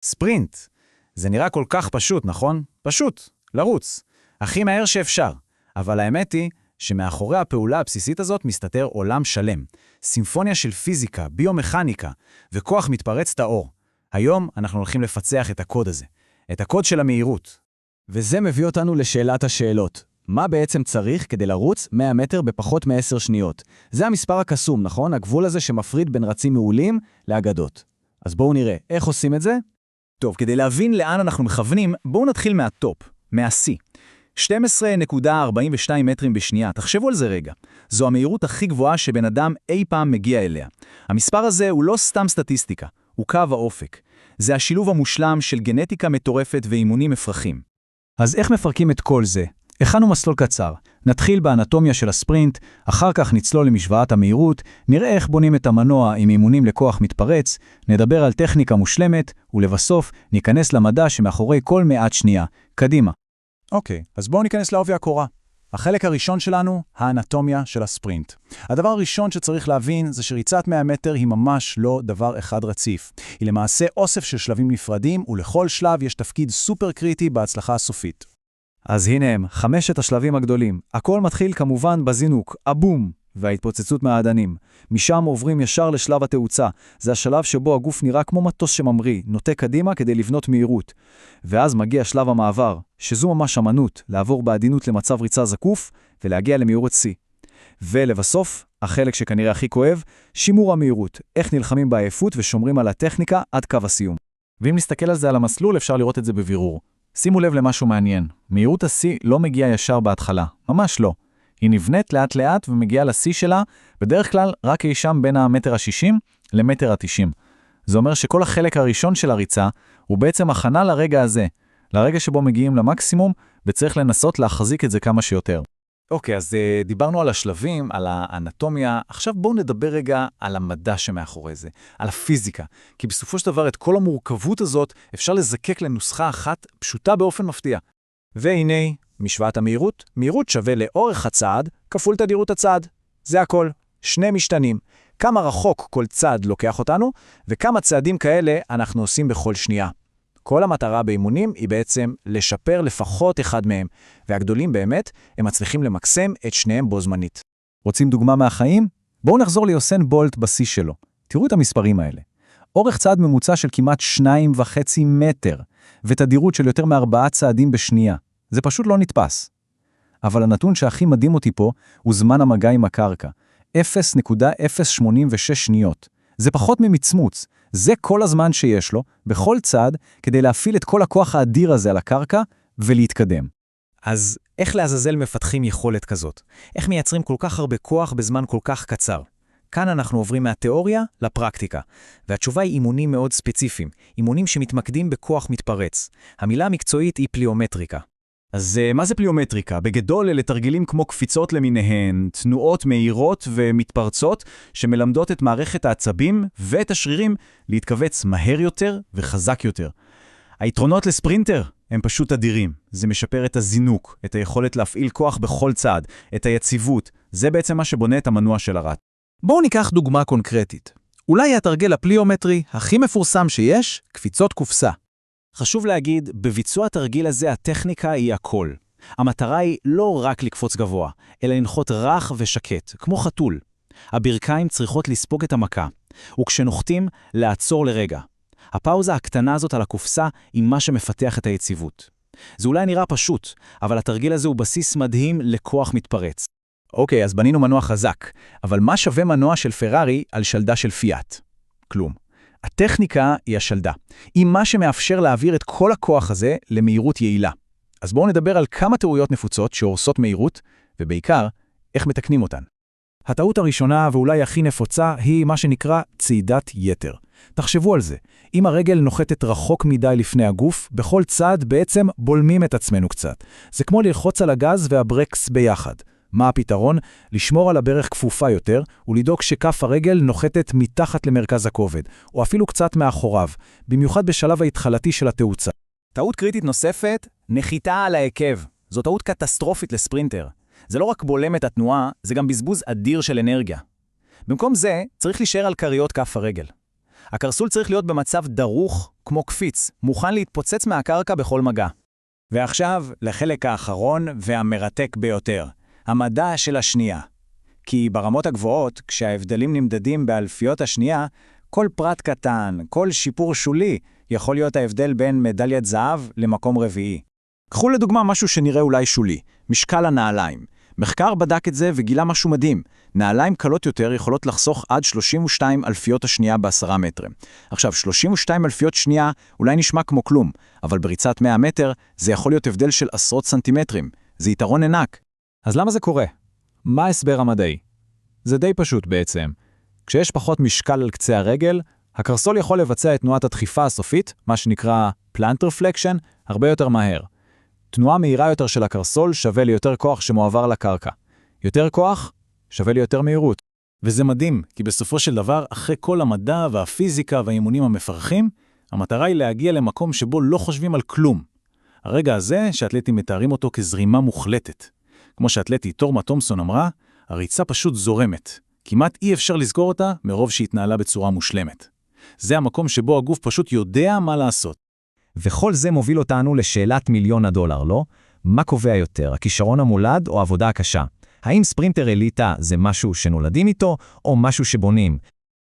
ספרינט. זה נראה כל כך פשוט, נכון? פשוט, לרוץ. הכי מהר שאפשר. אבל האמת היא שמאחורי הפעולה הבסיסית הזאת מסתתר עולם שלם. סימפוניה של פיזיקה, ביומכניקה, וכוח מתפרץ טהור. היום אנחנו הולכים לפצח את הקוד הזה. את הקוד של המהירות. וזה מביא אותנו לשאלת השאלות. מה בעצם צריך כדי לרוץ 100 מטר בפחות מ10 שניות? זה המספר הקסום, נכון? הגבול הזה שמפריד בין רצים מעולים לאגדות. אז בואו נראה איך עושים את זה. טוב, כדי להבין לאן אנחנו מכוונים, בואו נתחיל מהטופ, מהשיא. 12.42 מטרים בשנייה, תחשבו על זה רגע. זו המהירות הכי גבוהה שבן אדם אי פעם מגיע אליה. המספר הזה הוא לא סתם סטטיסטיקה, הוא קו האופק. זה השילוב המושלם של גנטיקה מטורפת ואימונים מפרכים. אז איך מפרקים את כל זה? הכנו מסלול קצר. נתחיל באנטומיה של הספרינט, אחר כך נצלול למשוואת המהירות, נראה איך בונים את המנוע עם אימונים לכוח מתפרץ, נדבר על טכניקה מושלמת, ולבסוף ניכנס למדע שמאחורי כל מעט שנייה. קדימה. אוקיי, אז בואו ניכנס לעובי הקורה. החלק הראשון שלנו, האנטומיה של הספרינט. הדבר הראשון שצריך להבין זה שריצת 100 מטר היא ממש לא דבר אחד רציף. היא למעשה אוסף של שלבים נפרדים, ולכל שלב יש תפקיד סופר קריטי בהצלחה הסופית. אז הנה הם, 5 השלבים הגדולים. הכל מתחיל כמובן בזינוק, הבום, וההתפוצצות מהאדנים. משם עוברים ישר לשלב התאוצה. זה השלב שבו הגוף נראה כמו מטוס שממריא, נוטה קדימה כדי לבנות מהירות. ואז מגיע שלב המעבר, שזו ממש אמנות, לעבור בעדינות למצב ריצה זקוף ולהגיע למהירות C. ולבסוף, החלק שכנראה הכי כואב, שימור המהירות, איך נלחמים בעייפות ושומרים על הטכניקה עד קו הסיום. ואם נסתכל על זה על המסלול, אפשר לראות את זה בבירור. שימו לב למשהו מעניין. מהירות ה-C לא מגיעה ישר בהתחלה, ממש לא. היא נבנית לאט לאט ומגיעה ל-C שלה, בדרך כלל רק אי שם בין המטר ה-60 למטר ה-90. זה אומר שכל החלק הראשון של הריצה הוא בעצם הכנה לרגע הזה, לרגע שבו מגיעים למקסימום, וצריך לנסות להחזיק את זה כמה שיותר. אוקיי, אז דיברנו על השלבים, על האנטומיה, עכשיו בואו נדבר רגע על המדע שמאחורי זה, על הפיזיקה, כי בסופו של דבר את כל המורכבות הזאת אפשר לזקק לנוסחה אחת פשוטה באופן מפתיע. והנה, משוואת המהירות, מהירות שווה לאורך הצעד כפול תדירות הצעד. זה הכל, שני משתנים, כמה רחוק כל צעד לוקח אותנו, וכמה צעדים כאלה אנחנו עושים בכל שנייה. כל המטרה באימונים היא בעצם לשפר לפחות אחד מהם, והגדולים באמת הם מצליחים למקסם את שניהם בו זמנית. רוצים דוגמה מהחיים? בואו נחזור ליוסן בולט בשיא שלו. תראו את המספרים האלה. אורך צעד ממוצע של כמעט 2.5 מטר, ותדירות של יותר מ4 צעדים בשנייה. זה פשוט לא נתפס. אבל הנתון שהכי מדהים אותי פה הוא זמן המגע עם הקרקע. 0.086 שניות. זה פחות ממצמוץ. זה כל הזמן שיש לו, בכל צעד, כדי להפעיל את כל הכוח האדיר הזה על הקרקע ולהתקדם. אז איך לעזאזל מפתחים יכולת כזאת? איך מייצרים כל כך הרבה כוח בזמן כל כך קצר? כאן אנחנו עוברים מהתיאוריה לפרקטיקה, והתשובה היא אימונים מאוד ספציפיים, אימונים שמתמקדים בכוח מתפרץ. המילה המקצועית היא פליומטריקה. אז מה זה פליומטריקה? בגדול אלה תרגילים כמו קפיצות למיניהן, תנועות מהירות ומתפרצות שמלמדות את מערכת העצבים ואת השרירים להתכווץ מהר יותר וחזק יותר. היתרונות לספרינטר הם פשוט אדירים. זה משפר את הזינוק, את היכולת להפעיל כוח בכל צעד, את היציבות. זה בעצם מה שבונה את המנוע של הרץ. בואו ניקח דוגמה קונקרטית. אולי התרגיל הפליומטרי הכי מפורסם שיש, קפיצות קופסה. חשוב להגיד, בביצוע התרגיל הזה הטכניקה היא הכל. המטרה היא לא רק לקפוץ גבוה, אלא לנחות רך ושקט, כמו חתול. הברכיים צריכות לספוג את המכה, וכשנוחתים, לעצור לרגע. הפאוזה הקטנה הזאת על הקופסה היא מה שמפתח את היציבות. זה אולי נראה פשוט, אבל התרגיל הזה הוא בסיס מדהים לכוח מתפרץ. אוקיי, אז בנינו מנוע חזק, אבל מה שווה מנוע של פרארי על שלדה של פיאט? כלום. הטכניקה היא השלדה. היא מה שמאפשר להעביר את כל הכוח הזה למהירות יעילה. אז בואו נדבר על כמה טעויות נפוצות שהורסות מהירות, ובעיקר, איך מתקנים אותן. הטעות הראשונה ואולי הכי נפוצה היא מה שנקרא צעידת יתר. תחשבו על זה. אם הרגל נוחתת רחוק מדי לפני הגוף, בכל צעד בעצם בולמים את עצמנו קצת. זה כמו ללחוץ על הגז והברקס ביחד. מה הפתרון? לשמור על הברך כפופה יותר, ולדאוג שכף הרגל נוחתת מתחת למרכז הכובד, או אפילו קצת מאחוריו, במיוחד בשלב ההתחלתי של התאוצה. טעות קריטית נוספת, נחיתה על העקב. זו טעות קטסטרופית לספרינטר. זה לא רק בולם את התנועה, זה גם בזבוז אדיר של אנרגיה. במקום זה, צריך להישאר על קריות כף הרגל. הקרסול צריך להיות במצב דרוך, כמו קפיץ, מוכן להתפוצץ מהקרקע בכל מגע. ועכשיו לחלק האחרון והמרתק ביותר, המדע של השנייה. כי ברמות הגבוהות, כשההבדלים נמדדים באלפיות השנייה, כל פרט קטן, כל שיפור שולי, יכול להיות ההבדל בין מדליית זהב למקום רביעי. קחו לדוגמה משהו שנראה אולי שולי, משקל הנעליים. מחקר בדק את זה וגילה משהו מדהים. נעליים קלות יותר יכולות לחסוך עד 32 אלפיות השנייה ב10 מטרים. עכשיו, 32 אלפיות שנייה אולי נשמע כמו כלום, אבל בריצת 100 מטר זה יכול להיות הבדל של עשרות סנטימטרים. זה יתרון ענק. אז למה זה קורה? מה ההסבר המדעי? זה די פשוט בעצם. כשיש פחות משקל על קצה הרגל, הקרסול יכול לבצע את תנועת הדחיפה הסופית, מה שנקרא plantar flexion, הרבה יותר מהר. תנועה מהירה יותר של הקרסול שווה ליותר כוח שמועבר לקרקע. יותר כוח שווה ליותר מהירות. וזה מדהים, כי בסופו של דבר, אחרי כל המדע והפיזיקה והאימונים המפרכים, המטרה היא להגיע למקום שבו לא חושבים על כלום. הרגע הזה שאתלטים מתארים אותו כזרימה מוחלטת. כמו שאתלטית תורמה תומסון אמרה, הריצה פשוט זורמת. כמעט אי אפשר לזכור אותה מרוב שהתנהלה בצורה מושלמת. זה המקום שבו הגוף פשוט יודע מה לעשות. וכל זה מוביל אותנו לשאלת $1,000,000, לא? מה קובע יותר, הכישרון המולד או העבודה הקשה? האם ספרינטר אליטה זה משהו שנולדים איתו, או משהו שבונים?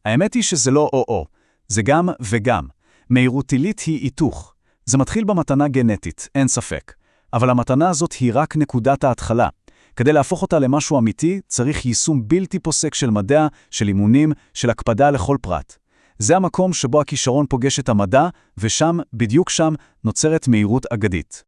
האמת היא שזה לא או-או, זה גם וגם. מהירות עילית היא היתוך. זה מתחיל במתנה גנטית, אין ספק. אבל המתנה הזאת היא רק נקודת ההתחלה. כדי להפוך אותה למשהו אמיתי, צריך יישום בלתי פוסק של מדע, של אימונים, של הקפדה לכל פרט. זה המקום שבו הכישרון פוגש את המדע, ושם, בדיוק שם, נוצרת מהירות אגדית.